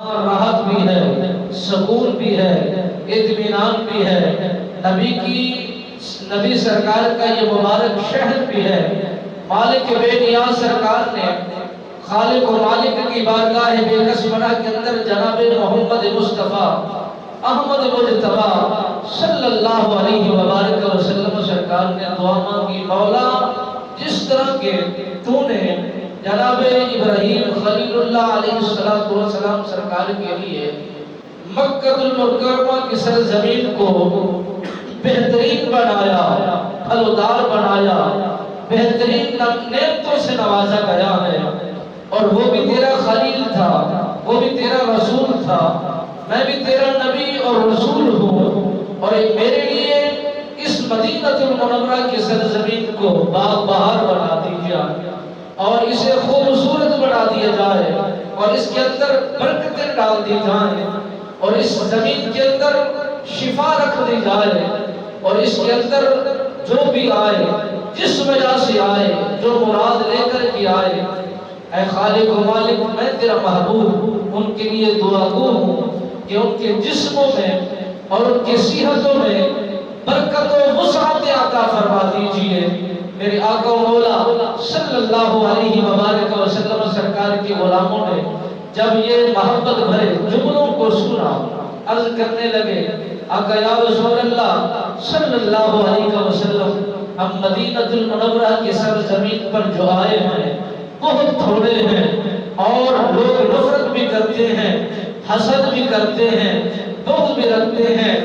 راحت بھی ہے، سکون بھی ہے، اطمینان بھی ہے۔ نبی سرکار کا یہ مبارک شہر بھی ہے۔ مالک بے نیاز سرکار نے خالق و مالک کی بارگاہ بے کسمنہ کے اندر جناب محمد مصطفیٰ احمد مجتبی صلی اللہ علیہ وآلہ وسلم سرکار نے دعا مانگی، مولا جس طرح کے تو نے جناب ابراہیم خلیل اللہ علیہ السلام سرکار کے لیے مکہ المکرمہ کی سرزمین کو بہترین بنایا، پھلدار بنایا، بہترین نعمتوں سے نوازا گیا ہے، اور وہ بھی تیرا خلیل تھا، وہ بھی تیرا رسول تھا، میں بھی تیرا نبی اور رسول ہوں، اور میرے لیے اس مدینہ المنورہ کی سرزمین کو باغ بہار بنا دیجیے اور اسے خوبصورت بنا دیا جائے، اور اس کے اندر برکتیں ڈال دی جائیں، اور اس زمین کے اندر شفا رکھ دی جائے، اور اس کے اندر جو بھی آئے، جس وجہ سے آئے، جو مراد لے کر کے آئے، اے خالق و مالک میں تیرا محبوب ان کے لیے دعا گو ہوں کہ ان کے جسموں میں اور ان کی صحتوں میں برکت و وسعت عطا فرما دیجئے۔ میرے آقا و مولا صلی اللہ علیہ وآلہ وسلم سرکار کے غلاموں نے جب یہ محبت بھرے جملوں کو سنا، عرض کرنے لگے، آقا یا رسول اللہ صلی اللہ علیہ وسلم، ہم مدینہ المنورہ کی سرزمین پر جو آئے ہیں بہت تھوڑے ہیں، اور لوگ نفرت بھی کرتے ہیں، حسد بھی کرتے ہیں، بغض بھی رکھتے ہیں،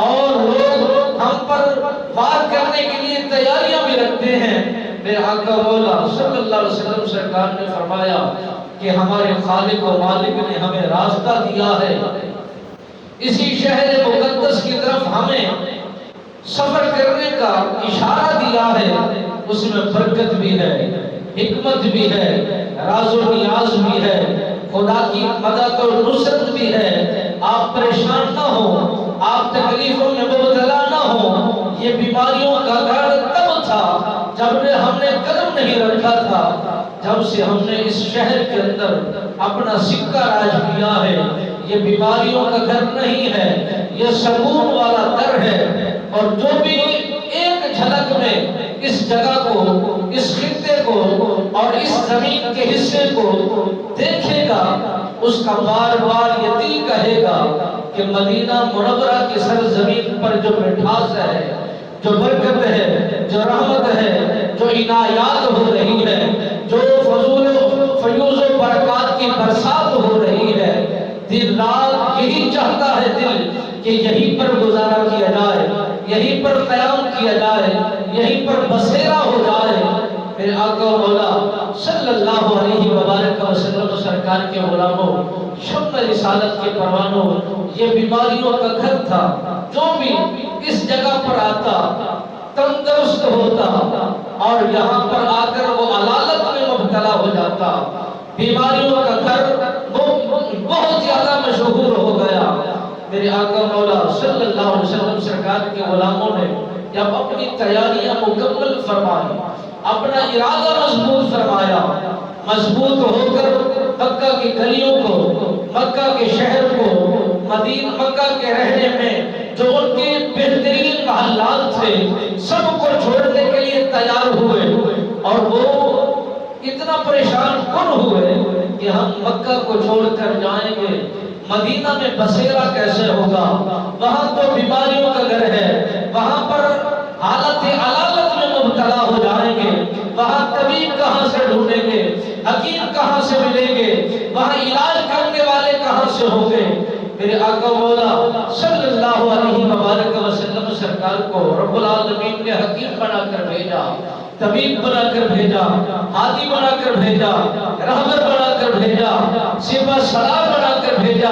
اور لوگ ہم پر وار کرنے کے لیے تیاریاں بھی رکھتے ہیں۔ میرے آقا مولا صلی اللہ علیہ وسلم سرکار نے فرمایا کہ ہمارے خالق و مالک نے ہمیں راستہ دیا ہے، اسی شہر مقدس کی طرف ہمیں سفر کرنے کا اشارہ دیا ہے، اس میں برکت بھی ہے، حکمت بھی ہے، راز و نیاز بھی ہے، خدا کی مدد اور نصرت بھی ہے۔ آپ پریشان نہ ہو، آپ تکلیفوں میں مبتلا نہ ہو۔ یہ بیماریوں کا گھر تب تھا جب ہم نے قدم نہیں رکھا تھا، جب سے ہم نے اس شہر کے اندر اپنا سکہ راج کیا ہے۔ یہ بیماریوں کا گھر نہیں ہے، یہ سکون والا در ہے، اور جو بھی ایک جھلک میں اس جگہ کو، اس خطے کو اور اس زمین کے حصے کو دیکھے گا، اس کا بار بار یہ دل کہے گا کہ مدینہ منورہ کی سرزمین پر جو مٹھاس ہے، جو برکت ہے، جو رحمت ہے، جو عنایات ہو رہی ہے، جو فضول و فیوز و برکات کی برسات ہو رہی ہے، دن رات یہی چاہتا ہے دل کہ یہیں پر گزارا کیا جائے، یہیں پر قیام کیا جائے، یہیں پر بسیرا ہو جائے۔ میرے آقا و مولا صلی اللہ علیہ وآلہ وسلم سرکار کے غلاموں، شمع رسالت کے پروانوں، یہ بیماریوں کا گھر تھا۔ جو بھی اس جگہ پر آتا تندرست ہوتا، اور یہاں پر آ کر وہ علالت میں مبتلا ہو جاتا۔ بیماریوں کا گھر بہت زیادہ مشہور ہو گیا۔ میرے آقا مولا صلی اللہ علیہ وسلم سرکار کے غلاموں نے جب اپنی تیاریاں مکمل فرمائی، اپنا ارادہ مضبوط فرمایا، مضبوط ہو کر مکہ کی گلیوں کو، مکہ کے شہر کو، مکہ کے رہنے میں جو ان کے بہترین محلات تھے، سب کو چھوڑنے کے لیے تیار ہوئے، اور وہ اتنا پریشان کن ہوئے کہ ہم مکہ کو چھوڑ کر جائیں گے، مدینہ میں بسیرا کیسے ہوگا؟ وہاں تو بیماریوں کا گھر ہے، وہاں پر حالت علالت میں مبتلا ہو جائیں گے، وہاں طبیب کہاں سے ڈھونڈیں گے، حکیم کہاں سے ملیں گے، وہاں علاج کرنے والے کہاں سے ہوں گے؟ میرے آقا مولا صلی اللہ علیہ وآلہ وسلم سرکار کو رب العالمین نے حکیم بنا کر بھیجا، طبیب بنا کر بھیجا، ہادی بنا کر بھیجا، رہبر بنا کر بھیجا، سپہ سالار بنا کر بھیجا۔